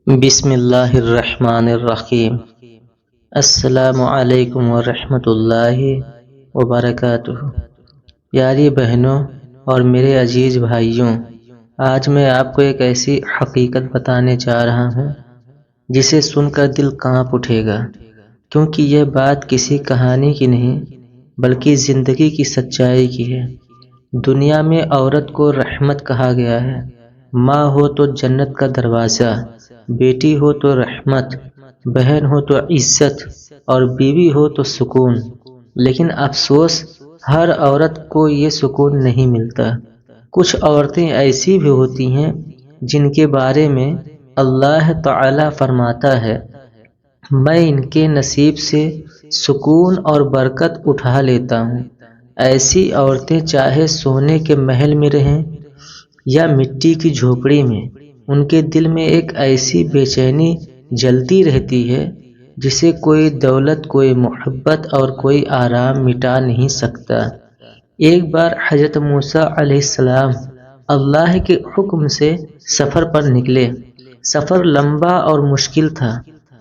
بسم اللہ الرحمن الرحیم۔ السلام علیکم ورحمۃ اللہ وبرکاتہ۔ پیاری بہنوں اور میرے عزیز بھائیوں، آج میں آپ کو ایک ایسی حقیقت بتانے جا رہا ہوں جسے سن کر دل کانپ اٹھے گا، کیونکہ یہ بات کسی کہانی کی نہیں بلکہ زندگی کی سچائی کی ہے۔ دنیا میں عورت کو رحمت کہا گیا ہے۔ ماں ہو تو جنت کا دروازہ، بیٹی ہو تو رحمت، بہن ہو تو عزت اور بیوی ہو تو سکون۔ لیکن افسوس، ہر عورت کو یہ سکون نہیں ملتا۔ کچھ عورتیں ایسی بھی ہوتی ہیں جن کے بارے میں اللہ تعالی فرماتا ہے، میں ان کے نصیب سے سکون اور برکت اٹھا لیتا ہوں۔ ایسی عورتیں چاہے سونے کے محل میں رہیں یا مٹی کی جھوپڑی میں، ان کے دل میں ایک ایسی بے چینی جلتی رہتی ہے جسے کوئی دولت، کوئی محبت اور کوئی آرام مٹا نہیں سکتا۔ ایک بار حضرت موسیٰ علیہ السلام اللہ کے حکم سے سفر پر نکلے۔ سفر لمبا اور مشکل تھا۔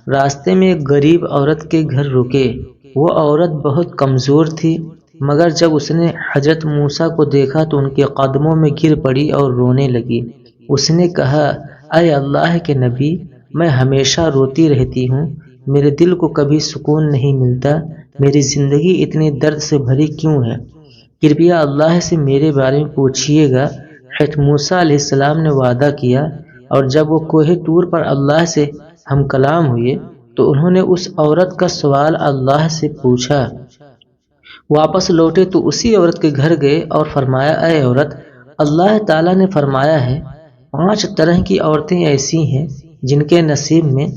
راستے میں ایک غریب عورت کے گھر رکے۔ وہ عورت بہت کمزور تھی، مگر جب اس نے حضرت موسیٰ کو دیکھا تو ان کے قدموں میں گر پڑی اور رونے لگی۔ اس نے کہا، اے اللہ کے نبی، میں ہمیشہ روتی رہتی ہوں، میرے دل کو کبھی سکون نہیں ملتا، میری زندگی اتنی درد سے بھری کیوں ہے؟ کرپیا اللہ سے میرے بارے میں پوچھئے گا۔ حضرت موسیٰ علیہ السلام نے وعدہ کیا، اور جب وہ کوہ طور پر اللہ سے ہم کلام ہوئے تو انہوں نے اس عورت کا سوال اللہ سے پوچھا۔ واپس لوٹے تو اسی عورت کے گھر گئے اور فرمایا، اے عورت، اللہ تعالیٰ نے فرمایا ہے 5 طرح کی عورتیں ایسی ہیں جن کے نصیب میں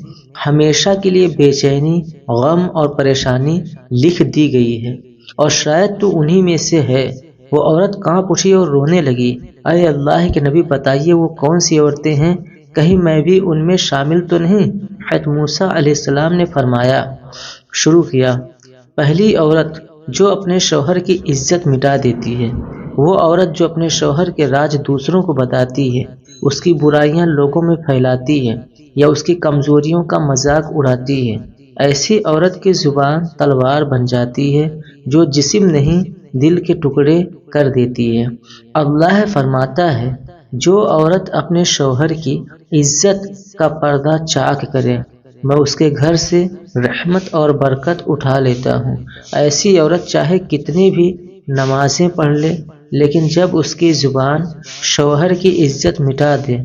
ہمیشہ کے لیے بے چینی، غم اور پریشانی لکھ دی گئی ہے، اور شاید تو انہی میں سے ہے۔ وہ عورت کانپ اٹھی اور رونے لگی۔ اے اللہ کے نبی، بتائیے وہ کون سی عورتیں ہیں، کہیں میں بھی ان میں شامل تو نہیں؟ حضرت موسیٰ علیہ السلام نے فرمایا، شروع کیا، پہلی عورت جو اپنے شوہر کی عزت مٹا دیتی ہے، وہ عورت جو اپنے شوہر کے راز دوسروں کو بتاتی ہے، اس کی برائیاں لوگوں میں پھیلاتی ہے یا اس کی کمزوریوں کا مذاق اڑاتی ہے۔ ایسی عورت کی زبان تلوار بن جاتی ہے جو جسم نہیں دل کے ٹکڑے کر دیتی ہے۔ اللہ فرماتا ہے، جو عورت اپنے شوہر کی عزت کا پردہ چاک کرے، میں اس کے گھر سے رحمت اور برکت اٹھا لیتا ہوں۔ ایسی عورت چاہے کتنی بھی نمازیں پڑھ لے، لیکن جب اس کی زبان شوہر کی عزت مٹا دے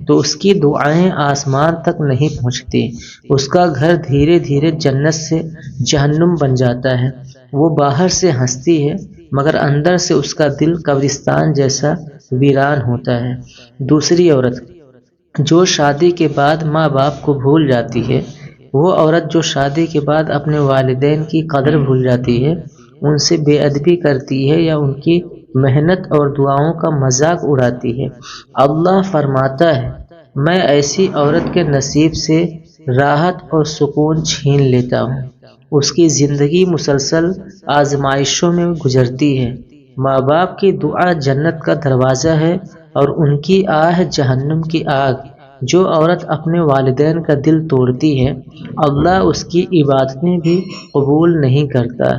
تو اس کی دعائیں آسمان تک نہیں پہنچتی۔ اس کا گھر دھیرے دھیرے جنت سے جہنم بن جاتا ہے۔ وہ باہر سے ہنستی ہے مگر اندر سے اس کا دل قبرستان جیسا ویران ہوتا ہے۔ دوسری عورت جو شادی کے بعد ماں باپ کو بھول جاتی ہے، وہ عورت جو شادی کے بعد اپنے والدین کی قدر بھول جاتی ہے، ان سے بے ادبی کرتی ہے یا ان کی محنت اور دعاؤں کا مذاق اڑاتی ہے۔ اللہ فرماتا ہے، میں ایسی عورت کے نصیب سے راحت اور سکون چھین لیتا ہوں۔ اس کی زندگی مسلسل آزمائشوں میں گزرتی ہے۔ ماں باپ کی دعا جنت کا دروازہ ہے اور ان کی آہ جہنم کی آگ۔ جو عورت اپنے والدین کا دل توڑتی ہے، اللہ اس کی عبادتیں بھی قبول نہیں کرتا،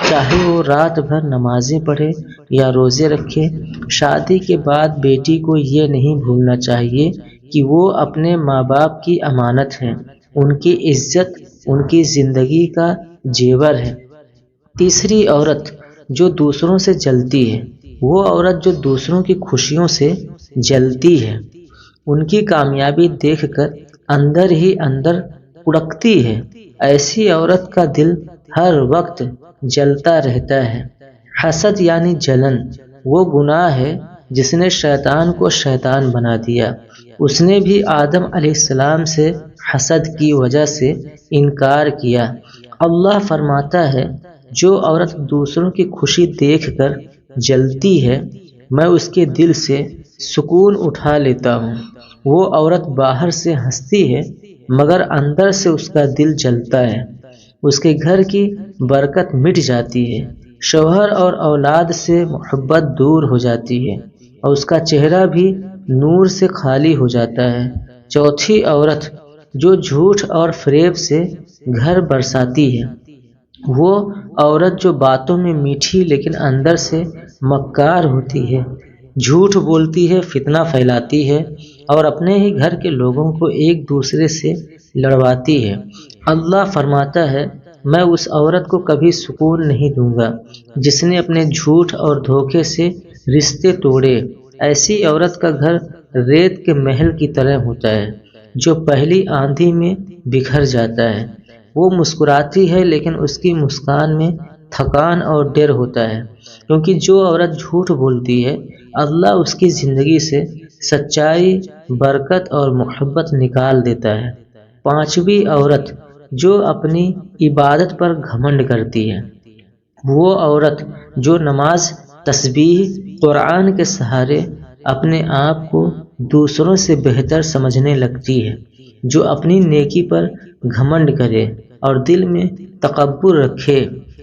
چاہے وہ رات بھر نمازیں پڑھے یا روزے رکھے۔ شادی کے بعد بیٹی کو یہ نہیں بھولنا چاہیے کہ وہ اپنے ماں باپ کی امانت ہے، ان کی عزت ان کی زندگی کا زیور ہے۔ تیسری عورت جو دوسروں سے جلتی ہے، وہ عورت جو دوسروں کی خوشیوں سے جلتی ہے، ان کی کامیابی دیکھ کر اندر ہی اندر کڑکتی ہے۔ ایسی عورت کا دل ہر وقت جلتا رہتا ہے۔ حسد یعنی جلن وہ گناہ ہے جس نے شیطان کو شیطان بنا دیا۔ اس نے بھی آدم علیہ السلام سے حسد کی وجہ سے انکار کیا۔ اللہ فرماتا ہے، جو عورت دوسروں کی خوشی دیکھ کر جلتی ہے، میں اس کے دل سے سکون اٹھا لیتا ہوں۔ وہ عورت باہر سے ہنستی ہے مگر اندر سے اس کا دل جلتا ہے۔ اس کے گھر کی برکت مٹ جاتی ہے، شوہر اور اولاد سے محبت دور ہو جاتی ہے اور اس کا چہرہ بھی نور سے خالی ہو جاتا ہے۔ چوتھی عورت جو جھوٹ اور فریب سے گھر برساتی ہے، وہ عورت جو باتوں میں میٹھی لیکن اندر سے مکار ہوتی ہے، جھوٹ بولتی ہے، فتنہ پھیلاتی ہے اور اپنے ہی گھر کے لوگوں کو ایک دوسرے سے لڑواتی ہے۔ اللہ فرماتا ہے، میں اس عورت کو کبھی سکون نہیں دوں گا جس نے اپنے جھوٹ اور دھوکے سے رشتے توڑے۔ ایسی عورت کا گھر ریت کے محل کی طرح ہوتا ہے جو پہلی آندھی میں بکھر جاتا ہے۔ وہ مسکراتی ہے لیکن اس کی مسکان میں تھکان اور ڈر ہوتا ہے، کیونکہ جو عورت جھوٹ بولتی ہے اللہ اس کی زندگی سے سچائی، برکت اور محبت نکال دیتا ہے۔ پانچویں عورت جو اپنی عبادت پر گھمنڈ کرتی ہے، وہ عورت جو نماز، تسبیح، قرآن کے سہارے اپنے آپ کو دوسروں سے بہتر سمجھنے لگتی ہے، جو اپنی نیکی پر گھمنڈ کرے اور دل میں تکبر رکھے۔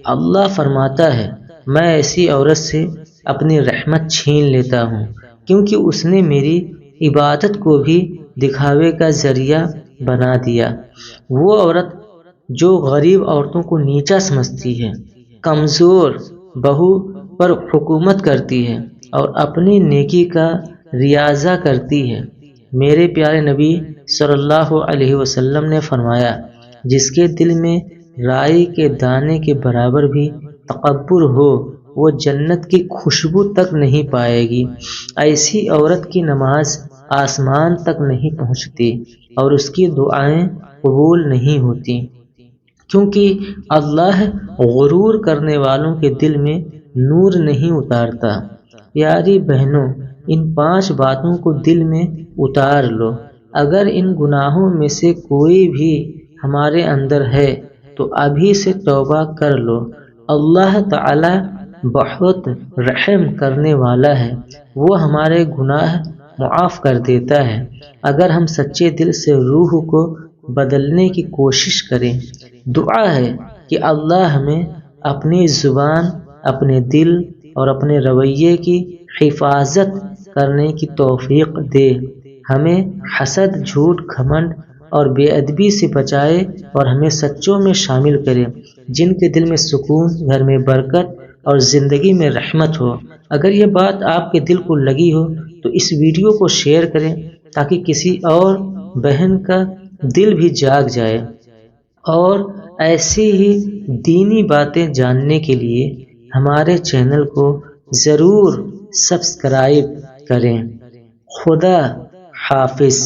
اللہ فرماتا ہے، میں ایسی عورت سے اپنی رحمت چھین لیتا ہوں کیونکہ اس نے میری عبادت کو بھی دکھاوے کا ذریعہ بنا دیا۔ وہ عورت جو غریب عورتوں کو نیچا سمجھتی ہے، کمزور بہو پر حکومت کرتی ہے اور اپنی نیکی کا ریاضہ کرتی ہے۔ میرے پیارے نبی صلی اللہ علیہ وسلم نے فرمایا، جس کے دل میں رائی کے دانے کے برابر بھی تکبر ہو وہ جنت کی خوشبو تک نہیں پائے گی۔ ایسی عورت کی نماز آسمان تک نہیں پہنچتی اور اس کی دعائیں قبول نہیں ہوتی، کیونکہ اللہ غرور کرنے والوں کے دل میں نور نہیں اتارتا۔ پیاری بہنوں، ان 5 باتوں کو دل میں اتار لو۔ اگر ان گناہوں میں سے کوئی بھی ہمارے اندر ہے تو ابھی سے توبہ کر لو۔ اللہ تعالی بہت رحم کرنے والا ہے، وہ ہمارے گناہ معاف کر دیتا ہے اگر ہم سچے دل سے روح کو بدلنے کی کوشش کریں۔ دعا ہے کہ اللہ ہمیں اپنی زبان، اپنے دل اور اپنے رویے کی حفاظت کرنے کی توفیق دے، ہمیں حسد، جھوٹ، گھمنڈ اور بے ادبی سے بچائے اور ہمیں سچوں میں شامل کرے جن کے دل میں سکون، گھر میں برکت اور زندگی میں رحمت ہو۔ اگر یہ بات آپ کے دل کو لگی ہو تو اس ویڈیو کو شیئر کریں تاکہ کسی اور بہن کا دل بھی جاگ جائے، اور ایسی ہی دینی باتیں جاننے کے لیے ہمارے چینل کو ضرور سبسکرائب کریں۔ خدا حافظ۔